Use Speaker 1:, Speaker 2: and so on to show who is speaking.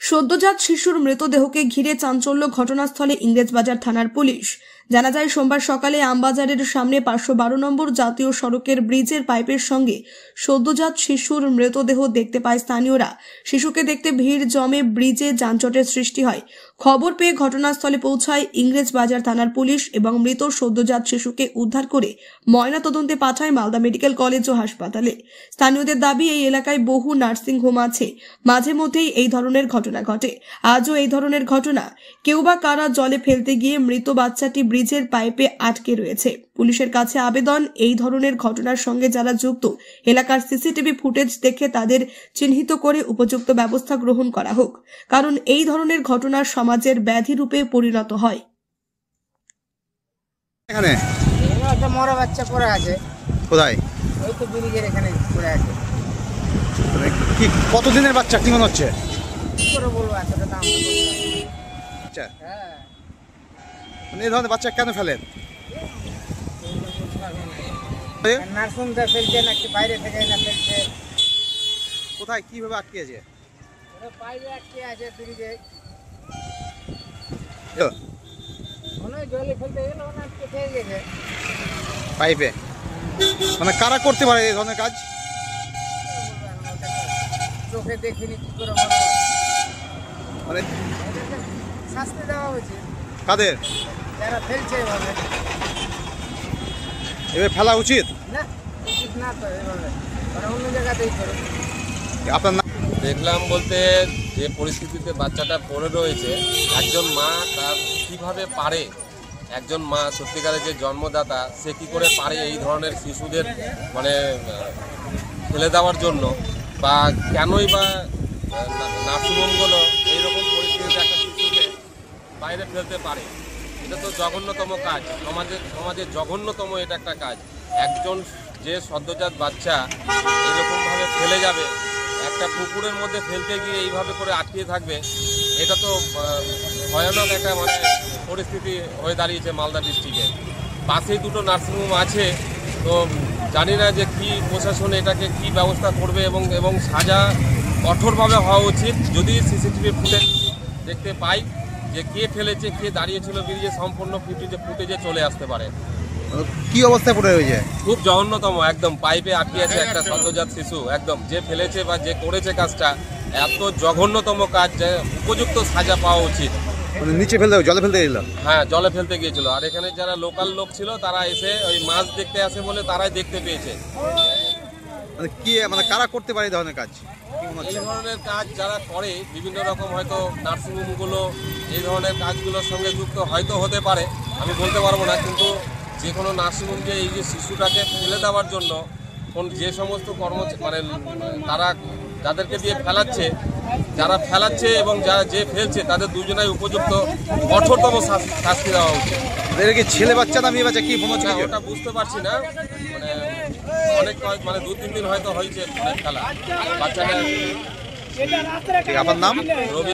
Speaker 1: সদ্যজাত শিশুর মৃতদেহকে ঘিরে চাঞ্চল্য ঘটনাস্থলে ইংরেজবাজার থানার পুলিশ। জানা যায়, সোমবার সকালে আমবাজারের সামনে 512 নম্বর জাতীয় সড়কের ব্রিজের পাইপের সঙ্গে সদ্যজাত শিশুর মৃতদেহ দেখতে পায় স্থানীয়রা। শিশুকে দেখতে ভিড় জমে ব্রিজে যানজটের সৃষ্টি হয়। খবর পেয়ে ঘটনাস্থলে পৌঁছায় ইংরেজবাজার থানার পুলিশ এবং মৃত সদ্যজাত শিশুকে উদ্ধার করে ময়নাতদন্তে পাঠায় মালদা মেডিকেল কলেজ ও হাসপাতালে। স্থানীয়দের দাবি, এই এলাকায় বহু নার্সিং হোম আছে, মাঝে মধ্যেই এই ধরনের ঘটনা ঘটে। আজও এই ধরনের ঘটনা। কেউ বা কারা জলে ফেলতে গিয়ে মৃত বাচ্চাটি ব্রিজের পাইপে আটকে রয়েছে। পুলিশের কাছে আবেদন, এই ধরনের ঘটনার সঙ্গে যারা যুক্ত, এলাকার সিসিটিভি ফুটেজ দেখে তাদের চিহ্নিত করে উপযুক্ত ব্যবস্থা গ্রহণ করা হোক, কারণ এই ধরনের ঘটনা সমাজের ব্যাধি রূপে পরিণত হয়।
Speaker 2: এখানে
Speaker 3: একটা মরা বাচ্চা পড়ে আছে।
Speaker 2: কোথায়?
Speaker 3: ওই তো ব্রিজের এখানে পড়ে আছে।
Speaker 2: কি কতদিনের বাচ্চা কি মনে হচ্ছে?
Speaker 3: কি করে বলবো, এতটা দাম।
Speaker 2: আচ্ছা,
Speaker 3: হ্যাঁ,
Speaker 2: মানে এই ধরনের বাচ্চা কেন ফেলেন?
Speaker 3: নার্সিংটা ফেলছে নাকি বাইরে থেকে না ফেলছে?
Speaker 2: কোথায় কিভাবে আটকেছে?
Speaker 3: বাইরে আটকে আছে ব্রিজে।
Speaker 2: এ,
Speaker 3: মনে হয় জলে ফেলতে গেল না, আটকে থেকে গেছে
Speaker 2: পাইপে। মানে কারা করতে পারে এই ধরনের কাজ?
Speaker 3: চোখে দেখিনি, কি করে বলবো।
Speaker 2: মানে
Speaker 3: এদেরকে শাস্তি দেওয়া উচিত,
Speaker 2: কাদের
Speaker 3: যারা ফেলছে এভাবে।
Speaker 2: এভাবে ফেলা উচিত
Speaker 3: না, উচিত না তো এভাবে, ওরা অন্য জায়গাতেই করে।
Speaker 2: আপনার নাম?
Speaker 4: দেখলাম বলতে, যে পরিস্থিতিতে বাচ্চাটা পড়ে রয়েছে, একজন মা তার কিভাবে পারে, একজন মা সত্যিকারের যে জন্মদাতা, সে কি করে পারে এই ধরনের শিশুদের মানে ফেলে দেওয়ার জন্য, বা কেনই বা নার্সিংহোমগুলো এইরকম পরিস্থিতিতে একটা শিশুকে বাইরে ফেলতে পারে। এটা তো জঘন্যতম কাজ, সমাজের জঘন্যতম এটা একটা কাজ। একজন যে সদ্যজাত বাচ্চা এরকমভাবে ফেলে যাবে, একটা পুকুরের মধ্যে ফেলতে গিয়ে এইভাবে করে আটকিয়ে থাকবে, এটা তো ভয়ানক একটা মানে পরিস্থিতি হয়ে দাঁড়িয়েছে মালদা ডিস্ট্রিক্টে। পাশেই দুটো নার্সিংহোম আছে, তো জানি না যে কি প্রশাসন এটাকে কি ব্যবস্থা করবে, এবং সাজা কঠোরভাবে হওয়া উচিত। যদি সিসিটিভি ফুটেজ দেখতে পাই যে কে ফেলেছে, কে দাঁড়িয়েছিল ব্রিজে, সম্পূর্ণ ফুটেজে চলে আসতে পারে।
Speaker 2: কি অবস্থায় পড়ে রয়েছে?
Speaker 4: খুব জঘন্যতম, একদম পাইপে আটকে আছে একটা সদ্যজাত শিশু। একদম যে ফেলেছে বা যে করেছে কাজটা, এত জঘন্যতম কাজ, যে উপযুক্ত সাজা পাওয়া উচিত।
Speaker 2: মানে নিচে ফেলতে, জলে ফেলতে গেলাম?
Speaker 4: হ্যাঁ, জলে ফেলতে গিয়েছিল। আর এখানে যারা লোকাল লোক ছিল, তারা এসে ওই মাছ দেখতে আসে বলে তারাই দেখতে পেয়েছে।
Speaker 2: মানে কি, মানে কারা করতে পারে এই ধরনের কাজ?
Speaker 4: এই ধরনের কাজ যারা করে, বিভিন্ন রকম হয়তো নার্সিংহোমগুলো এই ধরনের কাজগুলোর সঙ্গে যুক্ত হয়তো হতে পারে, আমি বলতে পারবো না। কিন্তু যে কোনো নার্সিংহোম যে এই যে শিশুটাকে ফেলে দেওয়ার জন্য যে সমস্ত মানে তারা যাদেরকে দিয়ে ফেলাচ্ছে, যারা ফেলাচ্ছে এবং যারা যে ফেলছে, তাদের দুজনাই উপযুক্ত কঠোরতম শাস্তি দেওয়া উচিত।
Speaker 2: এরা কি ছেলে বাচ্চা না মেয়ে বাচ্চা কি মনে হচ্ছে?
Speaker 4: ওটা বুঝতে পারছি না, মানে অনেক মানে 2-3 দিন হয়তো হয়েছে খেলা বাচ্চাটা।
Speaker 2: আপনার নাম?
Speaker 4: রবি।